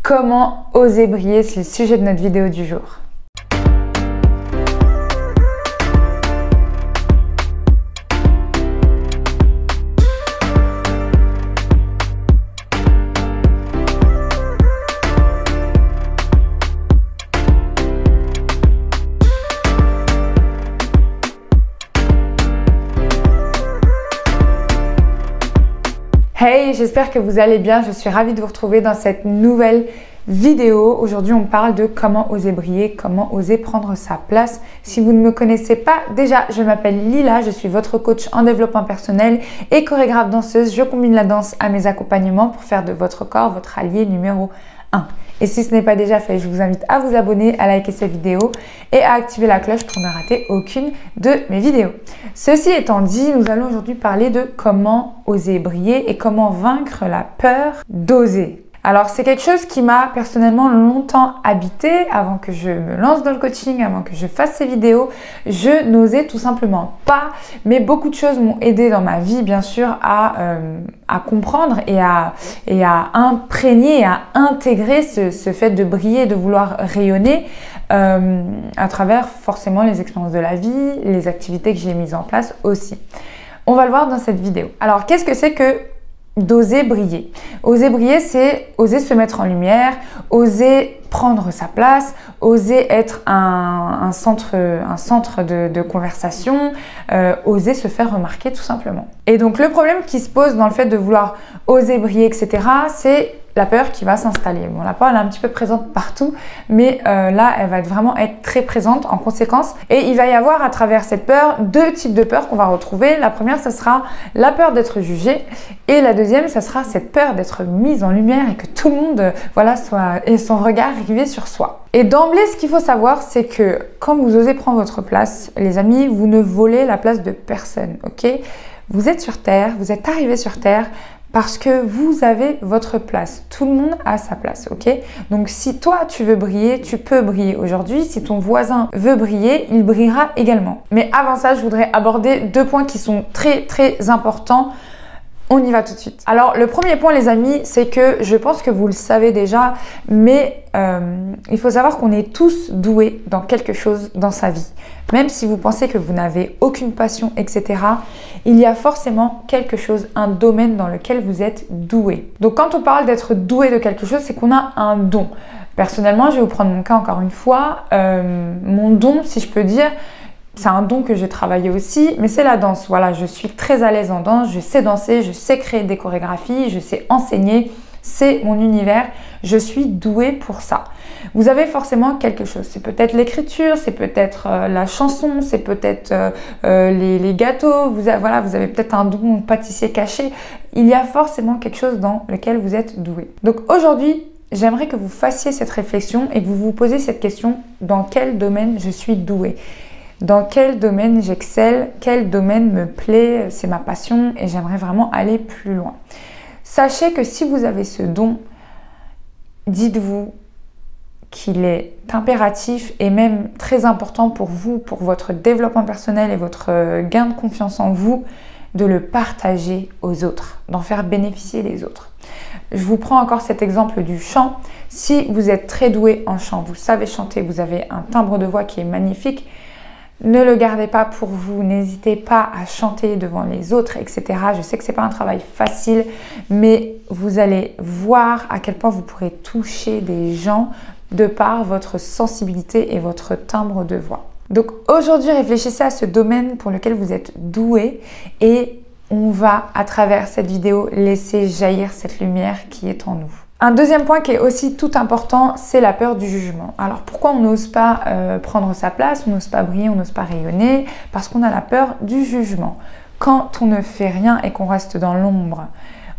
Comment oser briller, c'est le sujet de notre vidéo du jour. Hey, j'espère que vous allez bien, je suis ravie de vous retrouver dans cette nouvelle vidéo. Aujourd'hui, on parle de comment oser briller, comment oser prendre sa place. Si vous ne me connaissez pas, déjà, je m'appelle Lila, je suis votre coach en développement personnel et chorégraphe danseuse. Je combine la danse à mes accompagnements pour faire de votre corps votre allié numéro 1. Et si ce n'est pas déjà fait, je vous invite à vous abonner, à liker cette vidéo et à activer la cloche pour ne rater aucune de mes vidéos. Ceci étant dit, nous allons aujourd'hui parler de comment oser briller et comment vaincre la peur d'oser. Alors, c'est quelque chose qui m'a personnellement longtemps habité avant que je me lance dans le coaching, avant que je fasse ces vidéos. Je n'osais tout simplement pas, mais beaucoup de choses m'ont aidé dans ma vie, bien sûr, à comprendre et à imprégner, à intégrer ce fait de briller, de vouloir rayonner à travers forcément les expériences de la vie, les activités que j'ai mises en place aussi. On va le voir dans cette vidéo. Alors, qu'est-ce que c'est que d'oser briller? Oser briller, c'est oser se mettre en lumière, oser prendre sa place, oser être un centre de conversation, oser se faire remarquer tout simplement. Et donc le problème qui se pose dans le fait de vouloir oser briller, etc., c'est la peur qui va s'installer. Bon, la peur, elle est un petit peu présente partout, mais là, elle va vraiment être très présente en conséquence. Et il va y avoir à travers cette peur deux types de peurs qu'on va retrouver. La première, ça sera la peur d'être jugé, et la deuxième, ça sera cette peur d'être mise en lumière et que tout le monde, ait son regard rivé sur soi. Et d'emblée, ce qu'il faut savoir, c'est que quand vous osez prendre votre place, les amis, vous ne volez la place de personne, ok? Vous êtes sur Terre, vous êtes arrivés sur Terre parce que vous avez votre place. Tout le monde a sa place, ok? Donc, si toi, tu veux briller, tu peux briller aujourd'hui. Si ton voisin veut briller, il brillera également. Mais avant ça, je voudrais aborder deux points qui sont très, très importants. On y va tout de suite. Alors, le premier point, les amis, c'est que je pense que vous le savez déjà, mais il faut savoir qu'on est tous doués dans quelque chose dans sa vie. Même si vous pensez que vous n'avez aucune passion, etc., il y a forcément quelque chose, un domaine dans lequel vous êtes doué. Donc, quand on parle d'être doué de quelque chose, c'est qu'on a un don. Personnellement, je vais vous prendre mon cas encore une fois. Mon don, si je peux dire, c'est un don que j'ai travaillé aussi, mais c'est la danse. Voilà, je suis très à l'aise en danse, je sais danser, je sais créer des chorégraphies, je sais enseigner, c'est mon univers, je suis douée pour ça. Vous avez forcément quelque chose, c'est peut-être l'écriture, c'est peut-être la chanson, c'est peut-être les gâteaux, vous avez peut-être un don pâtissier caché. Il y a forcément quelque chose dans lequel vous êtes doué. Donc aujourd'hui, j'aimerais que vous fassiez cette réflexion et que vous vous posiez cette question: dans quel domaine je suis douée? Dans quel domaine j'excelle, quel domaine me plaît, c'est ma passion et j'aimerais vraiment aller plus loin. Sachez que si vous avez ce don, dites-vous qu'il est impératif et même très important pour vous, pour votre développement personnel et votre gain de confiance en vous, de le partager aux autres, d'en faire bénéficier les autres. Je vous prends encore cet exemple du chant. Si vous êtes très doué en chant, vous savez chanter, vous avez un timbre de voix qui est magnifique, ne le gardez pas pour vous, n'hésitez pas à chanter devant les autres, etc. Je sais que ce n'est pas un travail facile, mais vous allez voir à quel point vous pourrez toucher des gens de par votre sensibilité et votre timbre de voix. Donc aujourd'hui, réfléchissez à ce domaine pour lequel vous êtes doué et on va, à travers cette vidéo, laisser jaillir cette lumière qui est en nous. Un deuxième point qui est aussi tout important, c'est la peur du jugement. Alors pourquoi on n'ose pas prendre sa place, on n'ose pas briller, on n'ose pas rayonner? Parce qu'on a la peur du jugement. Quand on ne fait rien et qu'on reste dans l'ombre,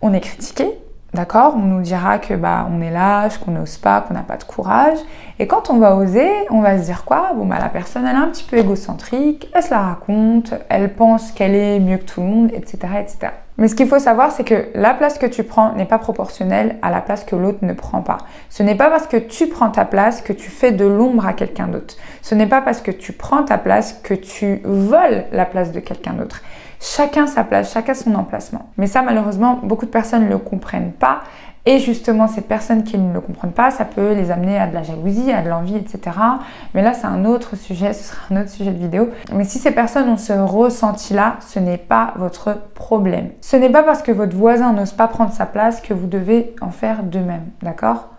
on est critiqué, d'accord? On nous dira que on est lâche, qu'on n'ose pas, qu'on n'a pas de courage. Et quand on va oser, on va se dire quoi? La personne, elle est un petit peu égocentrique, elle se la raconte, elle pense qu'elle est mieux que tout le monde, etc., etc. Mais ce qu'il faut savoir, c'est que la place que tu prends n'est pas proportionnelle à la place que l'autre ne prend pas. Ce n'est pas parce que tu prends ta place que tu fais de l'ombre à quelqu'un d'autre. Ce n'est pas parce que tu prends ta place que tu voles la place de quelqu'un d'autre. Chacun sa place, chacun son emplacement. Mais ça, malheureusement, beaucoup de personnes ne le comprennent pas Et justement, ces personnes qui ne le comprennent pas, ça peut les amener à de la jalousie, à de l'envie, etc. Mais là, c'est un autre sujet, ce sera un autre sujet de vidéo. Mais si ces personnes ont ce ressenti-là, ce n'est pas votre problème. Ce n'est pas parce que votre voisin n'ose pas prendre sa place que vous devez en faire de même, d'accord?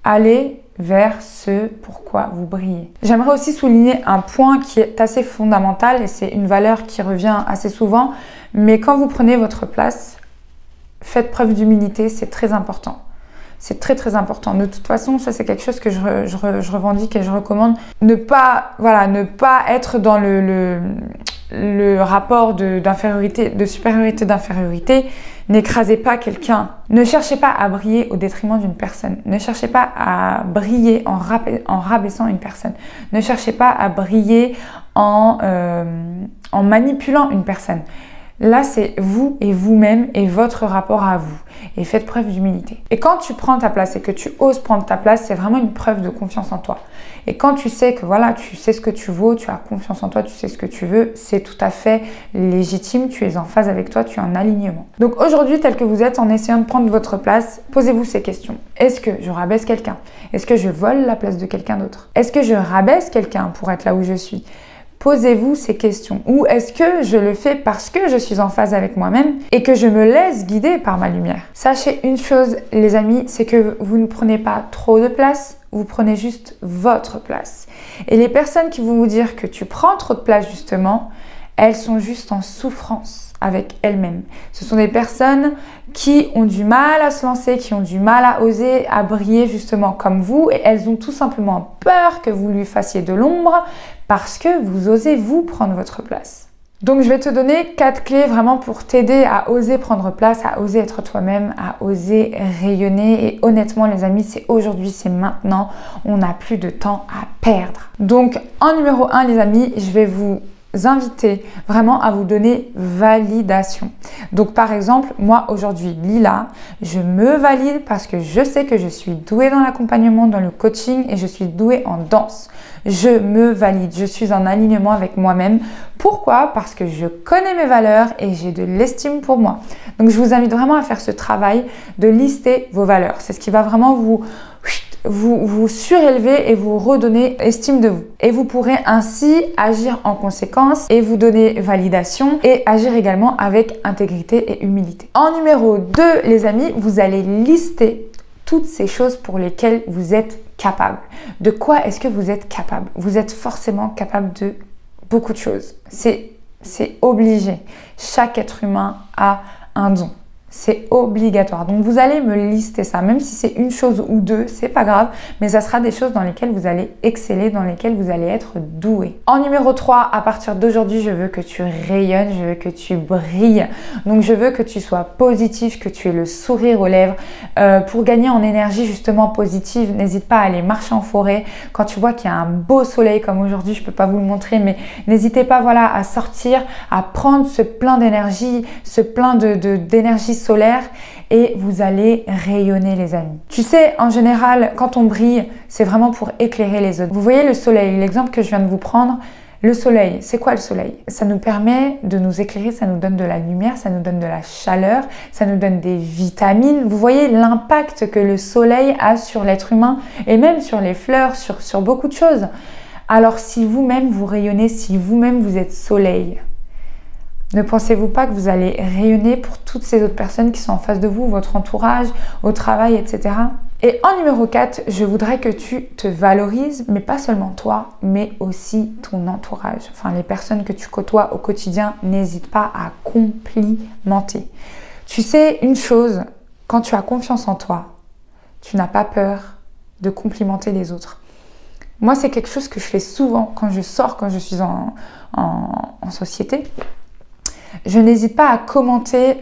Allez vers ce pourquoi vous brillez. J'aimerais aussi souligner un point qui est assez fondamental et c'est une valeur qui revient assez souvent, mais quand vous prenez votre place, faites preuve d'humilité, c'est très important. C'est très très important. De toute façon, ça c'est quelque chose que je revendique et je recommande. Ne pas être dans le rapport d'infériorité, de supériorité, d'infériorité. N'écrasez pas quelqu'un. Ne cherchez pas à briller au détriment d'une personne. Ne cherchez pas à briller en rabaissant une personne. Ne cherchez pas à briller en manipulant une personne. Là, c'est vous et vous-même et votre rapport à vous. Et faites preuve d'humilité. Et quand tu prends ta place et que tu oses prendre ta place, c'est vraiment une preuve de confiance en toi. Et quand tu sais que voilà, tu sais ce que tu vaux, tu as confiance en toi, tu sais ce que tu veux, c'est tout à fait légitime, tu es en phase avec toi, tu es en alignement. Donc aujourd'hui, tel que vous êtes, en essayant de prendre votre place, posez-vous ces questions. Est-ce que je rabaisse quelqu'un? Est-ce que je vole la place de quelqu'un d'autre? Est-ce que je rabaisse quelqu'un pour être là où je suis? Posez-vous ces questions. Ou est-ce que je le fais parce que je suis en phase avec moi-même et que je me laisse guider par ma lumière? Sachez une chose, les amis, c'est que vous ne prenez pas trop de place, vous prenez juste votre place. Et les personnes qui vont vous dire que tu prends trop de place, justement, elles sont juste en souffrance avec elles-mêmes. Ce sont des personnes qui ont du mal à se lancer, qui ont du mal à oser, à briller justement comme vous, et elles ont tout simplement peur que vous lui fassiez de l'ombre parce que vous osez vous prendre votre place. Donc je vais te donner 4 clés vraiment pour t'aider à oser prendre place, à oser être toi-même, à oser rayonner. Et honnêtement les amis, c'est aujourd'hui, c'est maintenant, on n'a plus de temps à perdre. Donc en numéro 1 les amis, je vais vous inviter vraiment à vous donner validation. Donc par exemple, moi aujourd'hui Lila, je me valide parce que je sais que je suis douée dans l'accompagnement, dans le coaching et je suis douée en danse. Je me valide, je suis en alignement avec moi-même. Pourquoi? Parce que je connais mes valeurs et j'ai de l'estime pour moi. Donc je vous invite vraiment à faire ce travail de lister vos valeurs. C'est ce qui va vraiment vous surélever et vous redonner estime de vous. Et vous pourrez ainsi agir en conséquence et vous donner validation et agir également avec intégrité et humilité. En numéro 2, les amis, vous allez lister toutes ces choses pour lesquelles vous êtes capable. De quoi est-ce que vous êtes capable? Vous êtes forcément capable de beaucoup de choses. C'est obligé. Chaque être humain a un don. C'est obligatoire. Donc vous allez me lister ça, même si c'est une chose ou deux, c'est pas grave, mais ça sera des choses dans lesquelles vous allez exceller, dans lesquelles vous allez être doué. En numéro 3, à partir d'aujourd'hui, je veux que tu rayonnes, je veux que tu brilles. Donc je veux que tu sois positif, que tu aies le sourire aux lèvres. Pour gagner en énergie justement positive, n'hésite pas à aller marcher en forêt. Quand tu vois qu'il y a un beau soleil comme aujourd'hui, je peux pas vous le montrer, mais n'hésitez pas voilà, à sortir, à prendre ce plein d'énergie, ce plein d'énergie solaire et vous allez rayonner les amis. Tu sais, en général, quand on brille, c'est vraiment pour éclairer les autres. Vous voyez le soleil, l'exemple que je viens de vous prendre, le soleil, c'est quoi le soleil? Ça nous permet de nous éclairer, ça nous donne de la lumière, ça nous donne de la chaleur, ça nous donne des vitamines. Vous voyez l'impact que le soleil a sur l'être humain et même sur les fleurs, sur beaucoup de choses. Alors si vous-même vous rayonnez, si vous-même vous êtes soleil, ne pensez-vous pas que vous allez rayonner pour toutes ces autres personnes qui sont en face de vous, votre entourage, au travail, etc. Et en numéro 4, je voudrais que tu te valorises, mais pas seulement toi, mais aussi ton entourage. Enfin, les personnes que tu côtoies au quotidien, n'hésite pas à complimenter. Tu sais, une chose, quand tu as confiance en toi, tu n'as pas peur de complimenter les autres. Moi, c'est quelque chose que je fais souvent quand je sors, quand je suis en société. Je n'hésite pas à commenter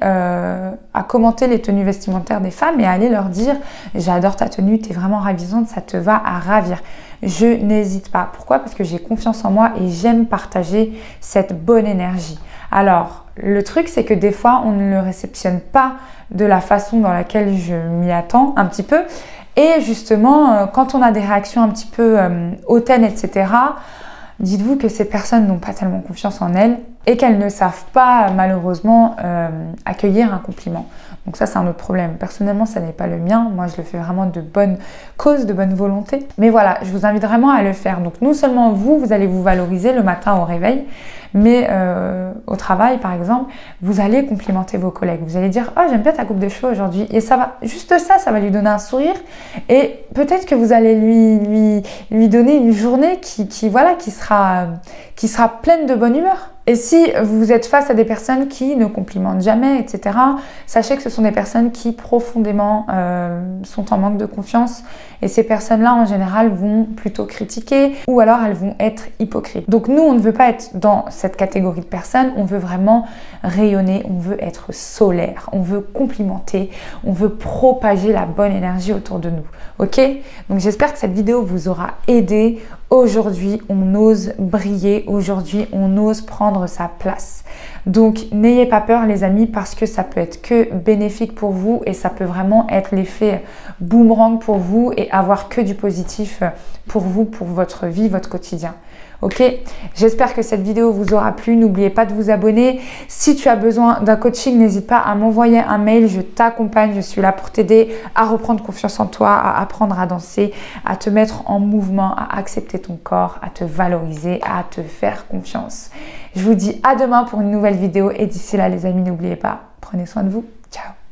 les tenues vestimentaires des femmes et à aller leur dire « J'adore ta tenue, tu es vraiment ravissante, ça te va à ravir ». Je n'hésite pas. Pourquoi? Parce que j'ai confiance en moi et j'aime partager cette bonne énergie. Alors, le truc, c'est que des fois, on ne le réceptionne pas de la façon dans laquelle je m'y attends un petit peu. Et justement, quand on a des réactions un petit peu hautaines, etc., dites-vous que ces personnes n'ont pas tellement confiance en elles. et qu'elles ne savent pas malheureusement accueillir un compliment. Donc ça, c'est un autre problème. Personnellement, ça n'est pas le mien. Moi, je le fais vraiment de bonne cause, de bonne volonté. Mais voilà, je vous invite vraiment à le faire. Donc non seulement vous allez vous valoriser le matin au réveil, mais au travail, par exemple, vous allez complimenter vos collègues. Vous allez dire « Oh, j'aime bien ta coupe de cheveux aujourd'hui ». Et ça va, juste ça va lui donner un sourire. Et peut-être que vous allez lui donner une journée qui sera pleine de bonne humeur. Et si vous êtes face à des personnes qui ne complimentent jamais, etc., sachez que ce sont des personnes qui profondément sont en manque de confiance. Et ces personnes-là, en général, vont plutôt critiquer ou alors elles vont être hypocrites. Donc nous, on ne veut pas être dans cette catégorie de personnes. On veut vraiment rayonner, on veut être solaire, on veut complimenter, on veut propager la bonne énergie autour de nous. Ok? Donc j'espère que cette vidéo vous aura aidé. Aujourd'hui, on ose briller. Aujourd'hui, on ose prendre sa place. Donc, n'ayez pas peur, les amis, parce que ça peut être que bénéfique pour vous et ça peut vraiment être l'effet boomerang pour vous et avoir que du positif pour vous, pour votre vie, votre quotidien. Ok, j'espère que cette vidéo vous aura plu. N'oubliez pas de vous abonner. Si tu as besoin d'un coaching, n'hésite pas à m'envoyer un mail. Je t'accompagne. Je suis là pour t'aider à reprendre confiance en toi, à apprendre à danser, à te mettre en mouvement, à accepter ton corps, à te valoriser, à te faire confiance. Je vous dis à demain pour une nouvelle vidéo. Et d'ici là, les amis, n'oubliez pas, prenez soin de vous. Ciao.